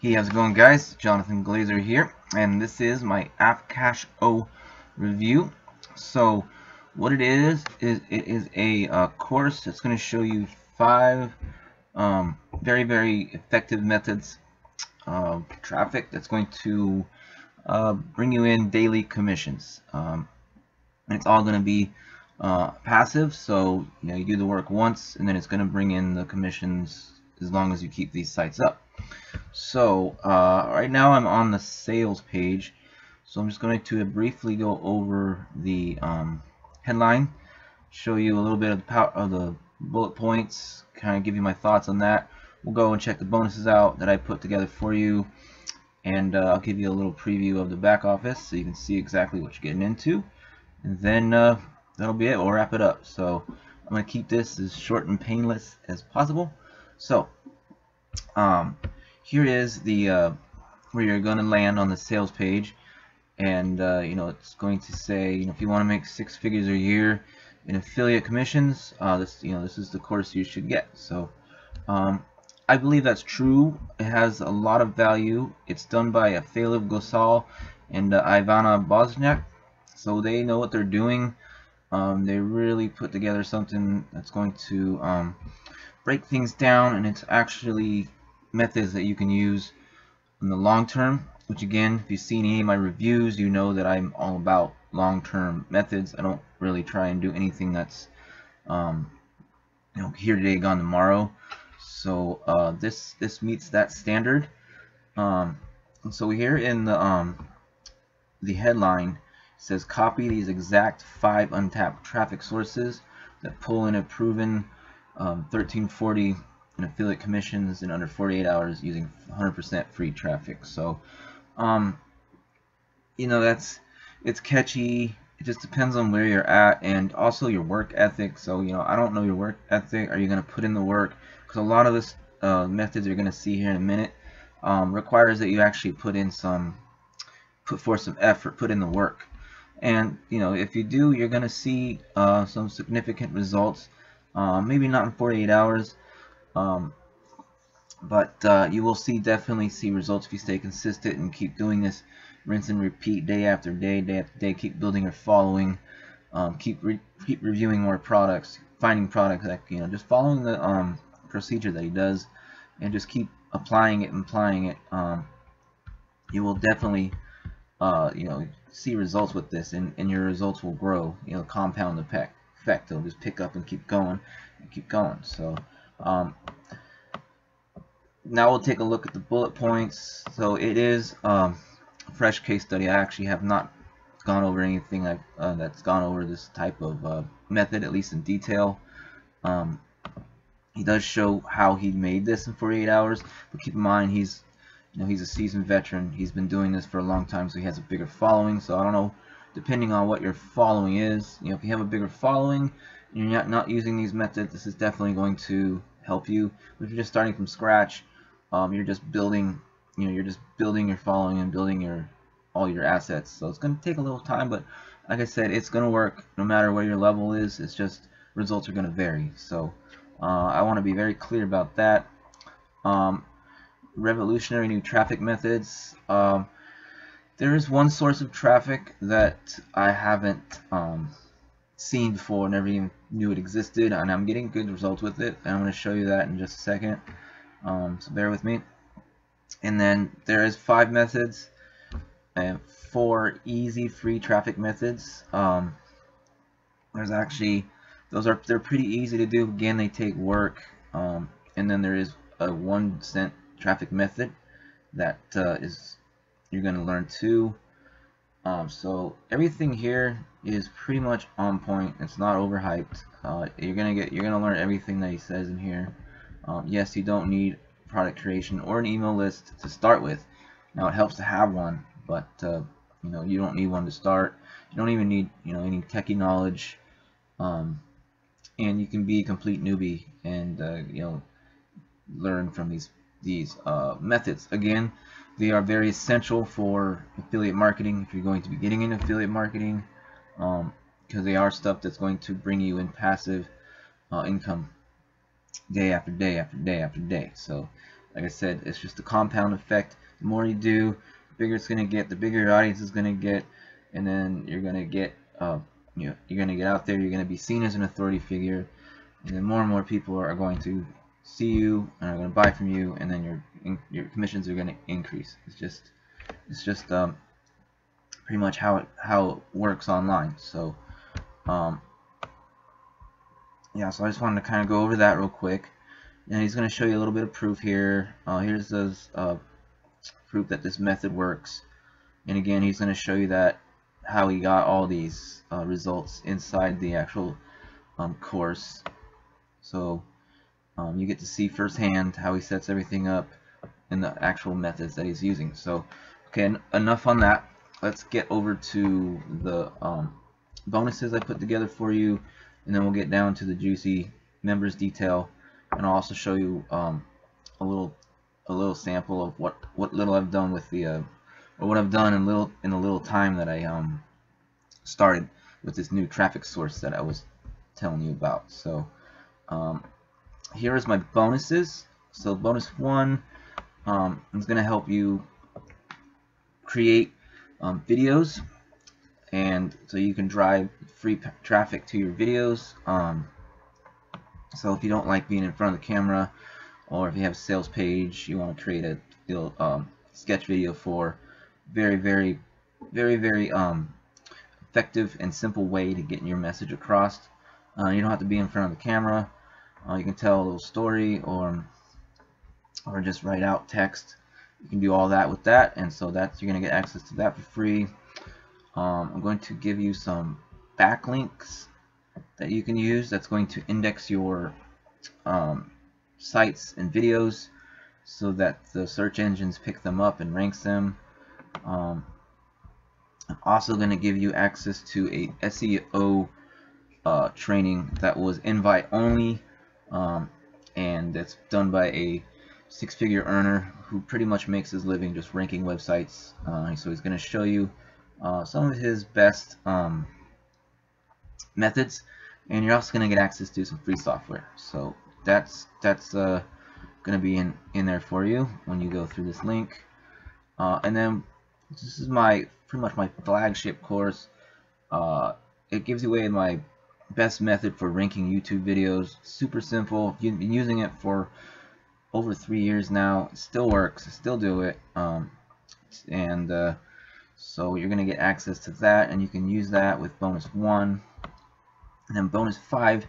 Hey, how's it going, guys? Jonathan Glazer here, and this is my Affcasho review. So, what it is it is a course that's going to show you 5 very effective methods of traffic that's going to bring you in daily commissions. And it's all going to be passive, so you do the work once, and then it's going to bring in the commissions as long as you keep these sites up. So right now I'm on the sales page, so I'm just going to briefly go over the headline, show you a little bit of the bullet points, kind of give you my thoughts on that. We'll go and check the bonuses out that I put together for you, and I'll give you a little preview of the back office so you can see exactly what you're getting into, and then that'll be it. We'll wrap it up. So I'm going to keep this as short and painless as possible. So here is the where you're going to land on the sales page, and it's going to say, if you want to make 6 figures a year in affiliate commissions, this is the course you should get. So I believe that's true. It has a lot of value. It's done by Phallab, Ghosal, and Ivana, Bosjnack, so they know what they're doing. They really put together something that's going to break things down, and it's actually methods that you can use in the long term, which, again, if you've seen any of my reviews, you know that I'm all about long-term methods. I don't really try and do anything that's here today, gone tomorrow. So this meets that standard. And so here in the headline, it says copy these exact 5 untapped traffic sources that pull in a proven 1340 in affiliate commissions in under 48 hours using 100% free traffic. So it's catchy. It just depends on where you're at, and also your work ethic. So I don't know your work ethic. Are you going to put in the work? Because a lot of this methods you're going to see here in a minute requires that you actually put forth some effort, put in the work. And if you do, you're going to see some significant results. Maybe not in 48 hours, but you will definitely see results if you stay consistent and keep doing this, rinse and repeat, day after day, day after day. Keep building your following, keep reviewing more products, finding products that just following the procedure that he does, and just keep applying it and applying it. You will definitely see results with this, and your results will grow. Compound effect. It'll just pick up and keep going and keep going. So now we'll take a look at the bullet points. So it is a fresh case study. I actually have not gone over anything that's gone over this type of method, at least in detail. He does show how he made this in 48 hours, but keep in mind he's a seasoned veteran. He's been doing this for a long time, so he has a bigger following. So I don't know, depending on what your following is, if you have a bigger following and you're not using these methods, this is definitely going to help you. But if you're just starting from scratch, you're just building your following and building all your assets. So it's going to take a little time, but like I said, it's going to work no matter where your level is. It's just results are going to vary. So I want to be very clear about that. Revolutionary new traffic methods. There is one source of traffic that I haven't seen before, never even knew it existed, and I'm getting good results with it, and I'm going to show you that in just a second. So bear with me. And then there is 5 methods and 4 easy free traffic methods. There's actually they're pretty easy to do. Again, they take work. And then there is a 1 cent traffic method that you're going to learn too. So everything here is pretty much on point. It's not overhyped. You're gonna learn everything that he says in here. Yes, you don't need product creation or an email list to start with. Now it helps to have one, but you don't need one to start. You don't even need any techie knowledge, and you can be a complete newbie and learn from these methods. Again, they are very essential for affiliate marketing if you're going to be getting into affiliate marketing, because they are stuff that's going to bring you in passive income day after day after day after day. So like I said, it's just a compound effect. The more you do, the bigger it's going to get, the bigger your audience is going to get, and then you're going to get you're going to get out there, you're going to be seen as an authority figure, and then more and more people are going to see you and are going to buy from you, and then your commissions are going to increase. It's just pretty much how it works online. So yeah, so I just wanted to kind of go over that real quick, and he's going to show you a little bit of proof here. Here's those proof that this method works, and again he's going to show you that how he got all these results inside the actual course. So you get to see firsthand how he sets everything up and the actual methods that he's using. So okay, enough on that. Let's get over to the bonuses I put together for you, and then we'll get down to the juicy members detail, and I'll also show you a little sample of what little I've done with the or what I've done in the little time that I started with this new traffic source that I was telling you about. So here is my bonuses. So bonus 1 is going to help you create videos, and so you can drive free traffic to your videos. So if you don't like being in front of the camera, or if you have a sales page you want to create a little sketch video for, very effective and simple way to get your message across. You don't have to be in front of the camera. You can tell a little story or just write out text. You can do all that with that, and so you're going to get access to that for free. I'm going to give you some backlinks that you can use that's going to index your sites and videos so that the search engines pick them up and ranks them. I'm also going to give you access to a SEO training that was invite only, and it's done by a six-figure earner who pretty much makes his living just ranking websites. So he's going to show you some of his best methods, and you're also going to get access to some free software. So that's going to be in there for you when you go through this link. And then this is pretty much my flagship course. It gives you away my best method for ranking YouTube videos. Super simple. You've been using it for over 3 years now. It still works. I still do it. So you're going to get access to that, and you can use that with bonus 1. And then bonus 5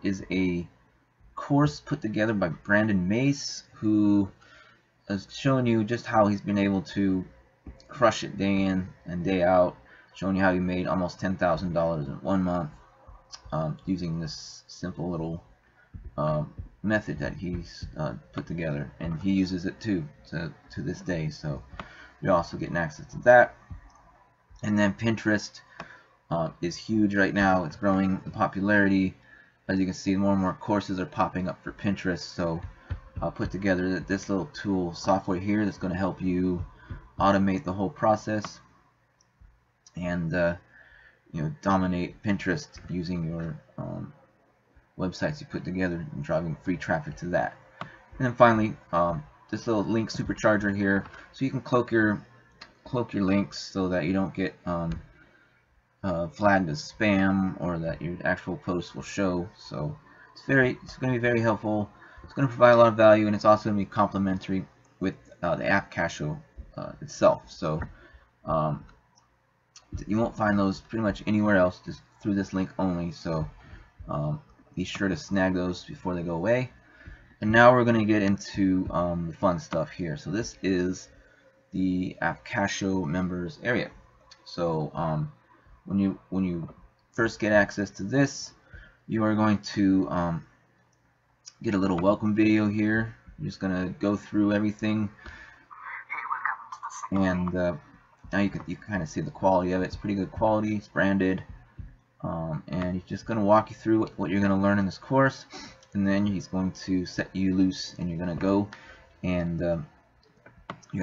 is a course put together by Brandon Mace, who is showing you just how he's been able to crush it day in and day out, showing you how he made almost $10,000 in 1 month using this simple little method that he's put together, and he uses it too to this day. So you're also getting access to that. And then Pinterest is huge right now. It's growing in popularity. As you can see, more and more courses are popping up for Pinterest. So I'll put together this little tool software here that's going to help you automate the whole process and dominate Pinterest using your websites you put together and driving free traffic to that. And then finally, this little link supercharger here, so you can cloak your links so that you don't get flagged as spam, or that your actual post will show. So it's going to be very helpful. It's going to provide a lot of value, and it's also going to be complementary with the Affcasho itself. So you won't find those pretty much anywhere else, just through this link only. So be sure to snag those before they go away. And now we're going to get into the fun stuff here. So this is the Affcasho members area. So when you first get access to this, you are going to get a little welcome video here. I'm just going to go through everything, and now you can kind of see the quality of it. It's pretty good quality. It's branded, and he's just going to walk you through what you're going to learn in this course, and then he's going to set you loose, and you're going to go and you're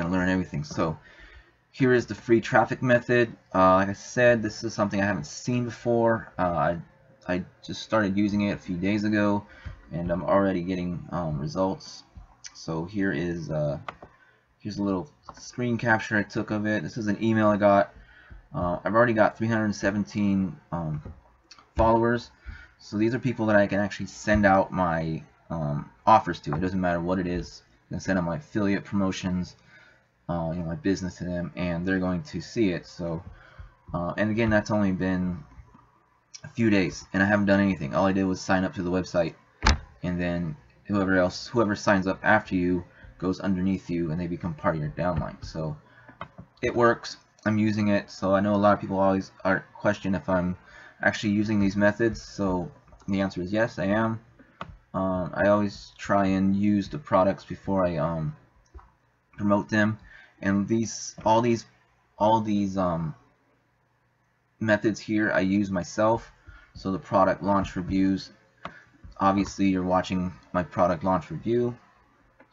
going to learn everything. So here is the free traffic method. Like I said, this is something I haven't seen before. I just started using it a few days ago, and I'm already getting results. So here is here's a little screen capture I took of it. This is an email I got. I've already got 317 followers. So these are people that I can actually send out my offers to. It doesn't matter what it is. I can send out my affiliate promotions, my business to them, and they're going to see it. So, and again, that's only been a few days, and I haven't done anything. All I did was sign up to the website, and then whoever signs up after you goes underneath you, and they become part of your downline. So it works. I'm using it. So I know a lot of people always question if I'm actually using these methods. So the answer is yes, I am. I always try and use the products before I promote them, and all these methods here I use myself. So the product launch reviews, obviously you're watching my product launch review.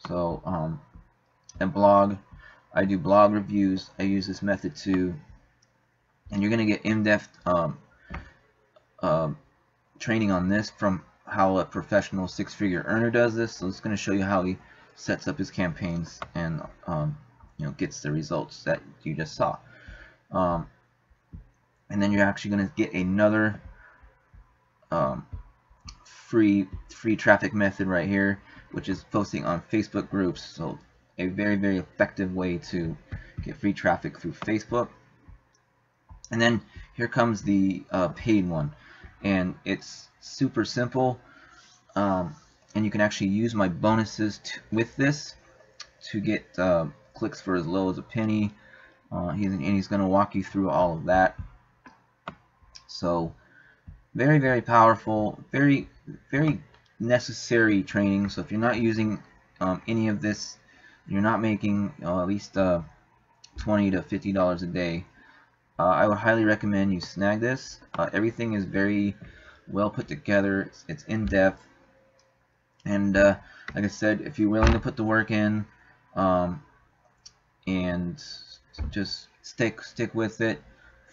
So and blog, I do blog reviews. I use this method too, and you're gonna get in-depth training on this from how a professional six-figure earner does this. So it's going to show you how he sets up his campaigns and gets the results that you just saw. And then you're actually going to get another free traffic method right here, which is posting on Facebook groups. So a very effective way to get free traffic through Facebook. And then here comes the paid one, and it's super simple, and you can actually use my bonuses with this to get clicks for as low as a penny. He's going to walk you through all of that. So very powerful, very necessary training. So if you're not using any of this, you're not making at least $20 to $50 a day, I would highly recommend you snag this. Everything is very well put together. It's in depth, and like I said, if you're willing to put the work in and just stick with it,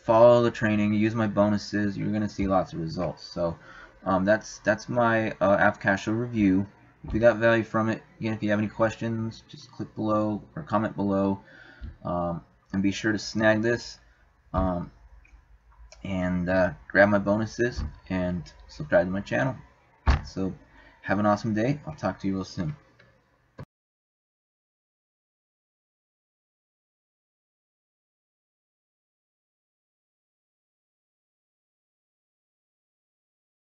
follow the training, use my bonuses, you're gonna see lots of results. So that's my Affcasho review. If you got value from it, again, if you have any questions, just click below or comment below, and be sure to snag this. And grab my bonuses and subscribe to my channel. So have an awesome day. I'll talk to you real soon.